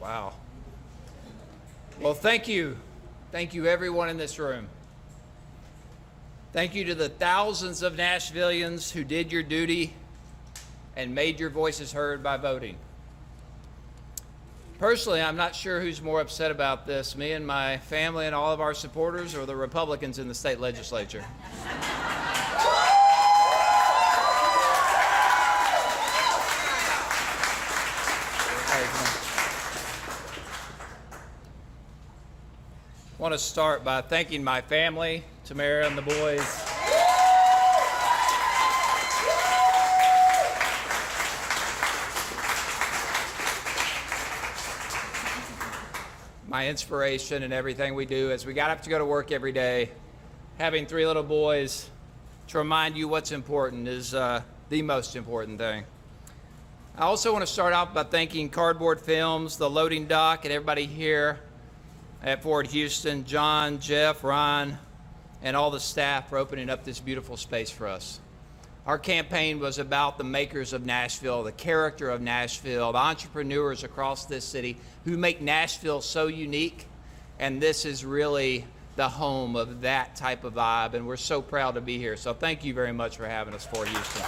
Wow. Well, thank you. Thank you, everyone in this room. Thank you to the thousands of Nashvillians who did your duty and made your voices heard by voting. Personally, I'm not sure who's more upset about this, me and my family and all of our supporters, or the Republicans in the state legislature. I want to start by thanking my family, Tamara and the boys. My inspiration in everything we do as we got up to go to work every day. Having 3 little boys to remind you what's important is the most important thing. I also want to start out by thanking Cardboard Films, the loading dock, and everybody here at Ford Houston, John, Jeff, Ron, and all the staff for opening up this beautiful space for us. Our campaign was about the makers of Nashville, the character of Nashville, the entrepreneurs across this city who make Nashville so unique, and this is really the home of that type of vibe, and we're so proud to be here. So thank you very much for having us, Ford Houston.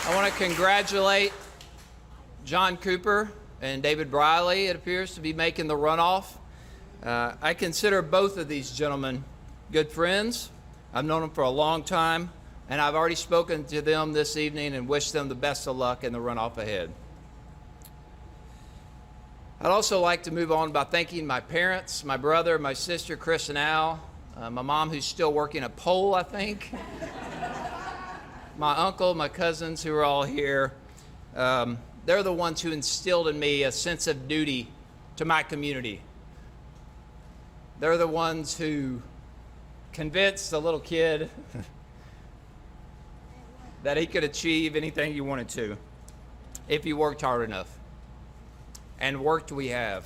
I want to congratulate John Cooper and David Briley, it appears, to be making the runoff. I consider both of these gentlemen good friends. I've known them for a long time, and I've already spoken to them this evening and wish them the best of luck in the runoff ahead. I'd also like to move on by thanking my parents, my brother, my sister, Chris and Al, my mom who's still working a pole, I think, my uncle, my cousins who are all here. They're the ones who instilled in me a sense of duty to my community. They're the ones who convinced a little kid that he could achieve anything he wanted to if he worked hard enough. And worked we have.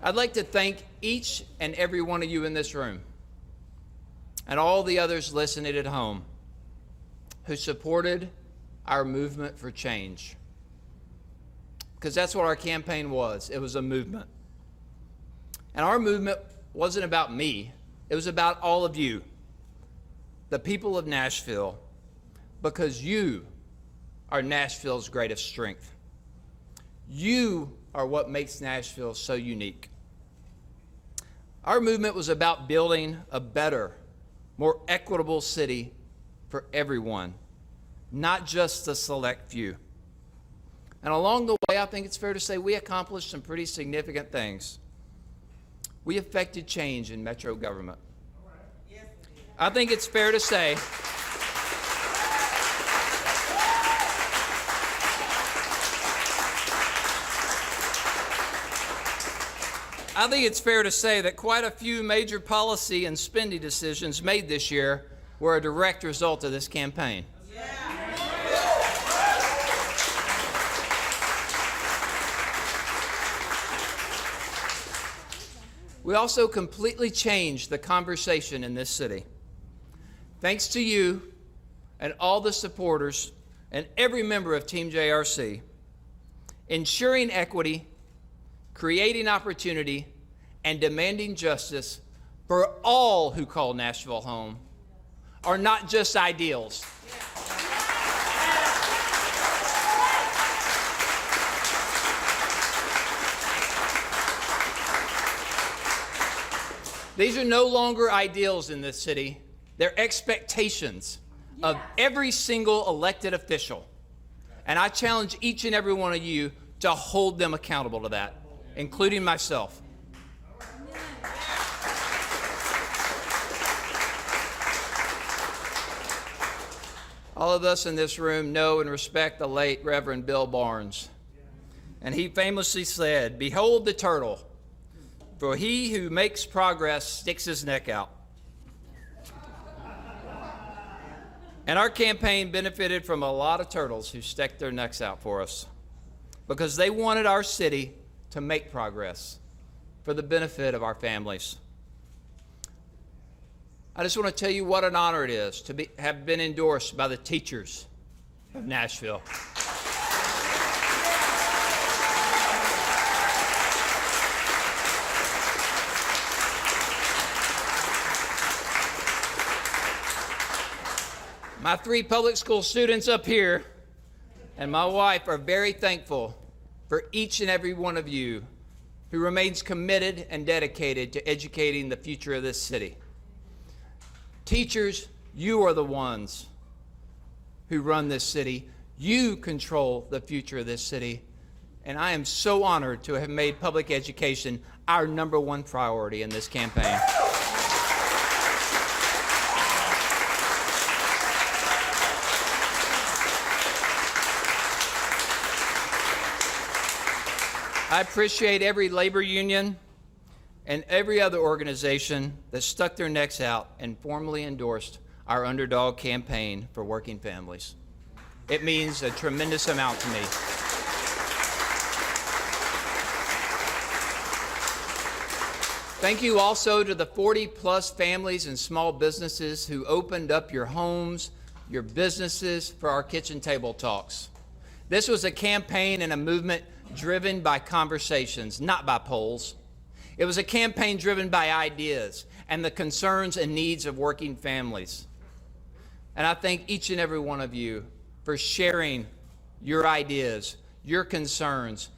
I'd like to thank each and every one of you in this room and all the others listening at home who supported our movement for change. Because that's what our campaign was. It was a movement. And our movement wasn't about me. It was about all of you, the people of Nashville, because you are Nashville's greatest strength. You are what makes Nashville so unique. Our movement was about building a better, more equitable city for everyone, not just the select few. And along the way, I think it's fair to say we accomplished some pretty significant things. We effected change in metro government. I think it's fair to say that quite a few major policy and spending decisions made this year were a direct result of this campaign. We also completely changed the conversation in this city. Thanks to you and all the supporters and every member of Team JRC, ensuring equity, creating opportunity, and demanding justice for all who call Nashville home are not just ideals. These are no longer ideals in this city. They're expectations of every single elected official. And I challenge each and every one of you to hold them accountable to that, including myself. All of us in this room know and respect the late Reverend Bill Barnes. And he famously said, "Behold the turtle, for he who makes progress sticks his neck out." And our campaign benefited from a lot of turtles who stuck their necks out for us because they wanted our city to make progress for the benefit of our families. I just want to tell you what an honor it is to have been endorsed by the teachers of Nashville. My 3 public school students up here and my wife are very thankful for each and every one of you who remains committed and dedicated to educating the future of this city. Teachers, you are the ones who run this city. You control the future of this city. And I am so honored to have made public education our #1 priority in this campaign. I appreciate every labor union and every other organization that stuck their necks out and formally endorsed our Underdog campaign for working families. It means a tremendous amount to me. Thank you also to the 40-plus families and small businesses who opened up your homes, your businesses for our kitchen table talks. This was a campaign and a movement driven by conversations, not by polls. It was a campaign driven by ideas and the concerns and needs of working families. And I thank each and every one of you for sharing your ideas, your concerns,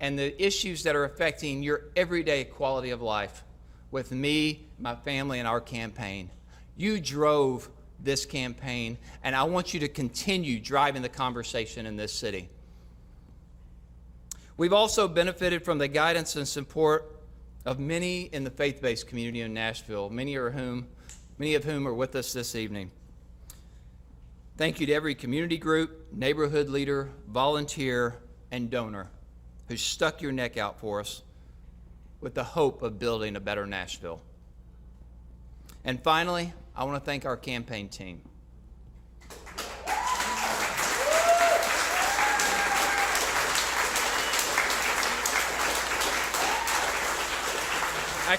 and the issues that are affecting your everyday quality of life with me, my family, and our campaign. You drove this campaign, and I want you to continue driving the conversation in this city. We've also benefited from the guidance and support of many in the faith-based community in Nashville, many of whom are with us this evening. Thank you to every community group, neighborhood leader, volunteer, and donor who stuck your neck out for us with the hope of building a better Nashville. And finally, I want to thank our campaign team. I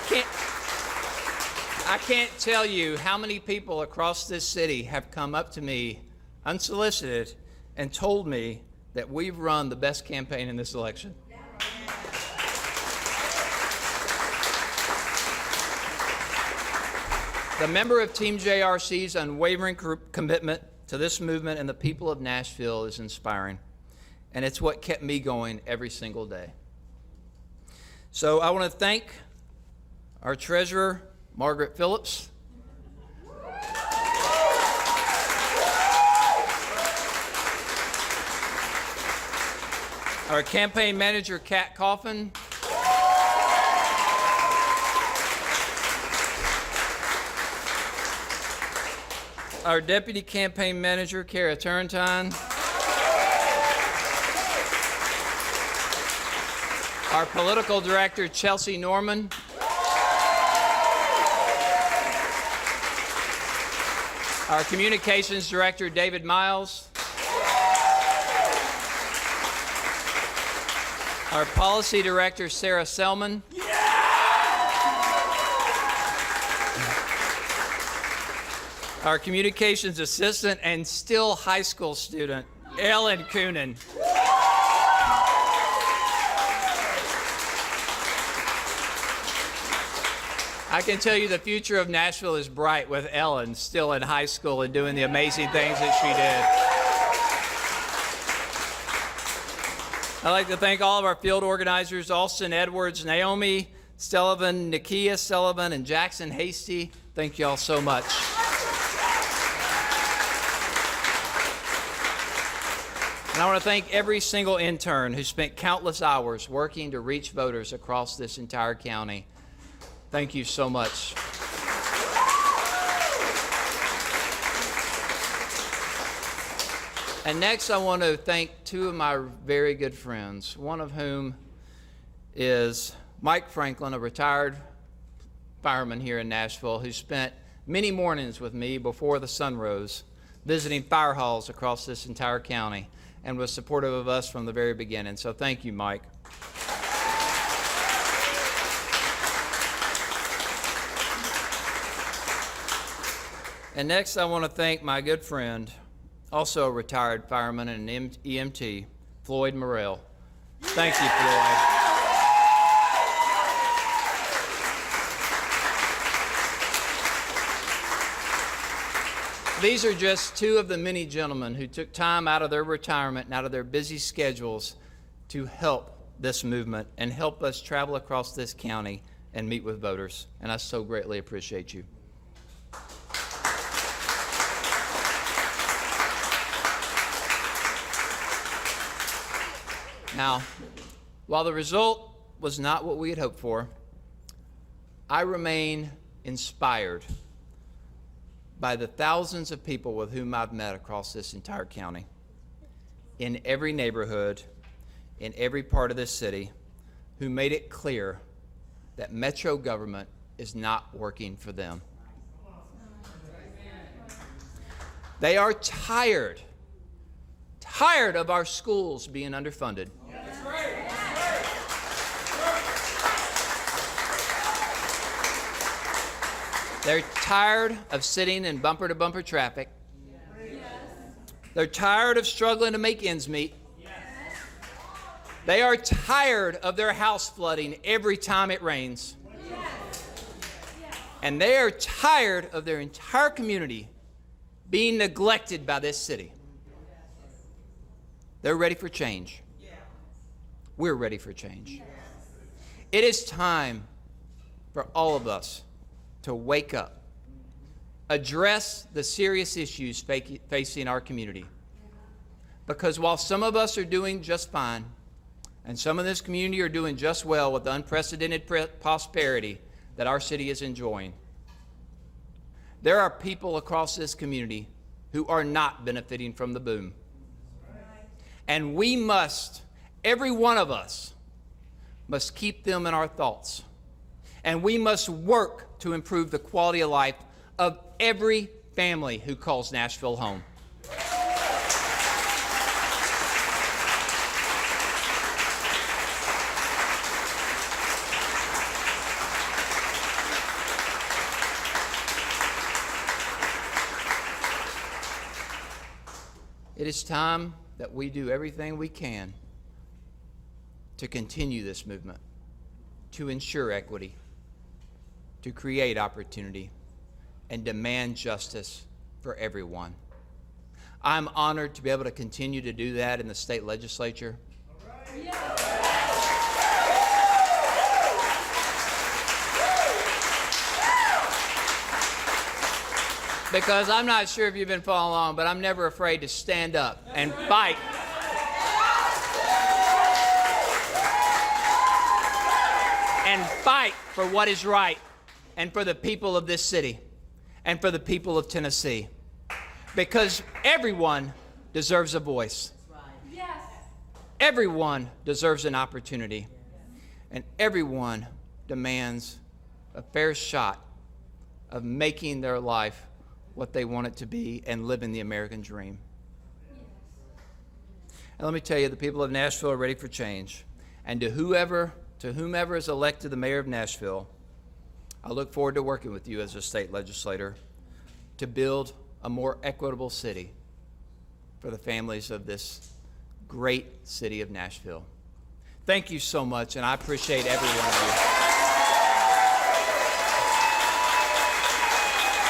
can't tell you how many people across this city have come up to me unsolicited and told me that we've run the best campaign in this election. The member of Team JRC's unwavering commitment to this movement and the people of Nashville is inspiring, and it's what kept me going every single day. So I want to thank our treasurer, Margaret Phillips. Our campaign manager, Kat Coffin. Our deputy campaign manager, Kara Turrentine. Our political director, Chelsea Norman. Our communications director, David Miles. Our policy director, Sarah Selman. Our communications assistant and still high school student, Ellen Coonan. I can tell you the future of Nashville is bright with Ellen still in high school and doing the amazing things that she did. I'd like to thank all of our field organizers, Alston Edwards, Naomi Sullivan, Nakia Sullivan, and Jackson Hasty. Thank you all so much. And I want to thank every single intern who spent countless hours working to reach voters across this entire county. Thank you so much. And next, I want to thank 2 of my very good friends, one of whom is Mike Franklin, a retired fireman here in Nashville, who spent many mornings with me before the sun rose, visiting fire halls across this entire county, and was supportive of us from the very beginning. So thank you, Mike. And next, I want to thank my good friend, also a retired fireman and an EMT, Floyd Morrell. Thank you, Floyd. These are just two of the many gentlemen who took time out of their retirement and out of their busy schedules to help this movement and help us travel across this county and meet with voters. And I so greatly appreciate you. Now, while the result was not what we had hoped for, I remain inspired by the thousands of people with whom I've met across this entire county, in every neighborhood, in every part of this city, who made it clear that Metro government is not working for them. They are tired of our schools being underfunded. They're tired of sitting in bumper-to-bumper traffic. Yes. They're tired of struggling to make ends meet. Yes. They are tired of their house flooding every time it rains. Yes. And they are tired of their entire community being neglected by this city. They're ready for change. We're ready for change. It is time for all of us to wake up, address the serious issues facing our community. Because while some of us are doing just fine, and some of this community are doing just well with the unprecedented prosperity that our city is enjoying, there are people across this community who are not benefiting from the boom. And we must, every one of us, must keep them in our thoughts. And we must work to improve the quality of life of every family who calls Nashville home. It is time that we do everything we can to continue this movement, to ensure equity, to create opportunity, and demand justice for everyone. I'm honored to be able to continue to do that in the state legislature. Because I'm not sure if you've been following along, but I'm never afraid to stand up and fight. And fight for what is right, and for the people of this city, and for the people of Tennessee. Because everyone deserves a voice. Yes. Everyone deserves an opportunity. And everyone demands a fair shot of making their life what they want it to be and living the American dream. And let me tell you, the people of Nashville are ready for change. And to whomever is elected the mayor of Nashville, I look forward to working with you as a state legislator to build a more equitable city for the families of this great city of Nashville. Thank you so much, and I appreciate every one of you.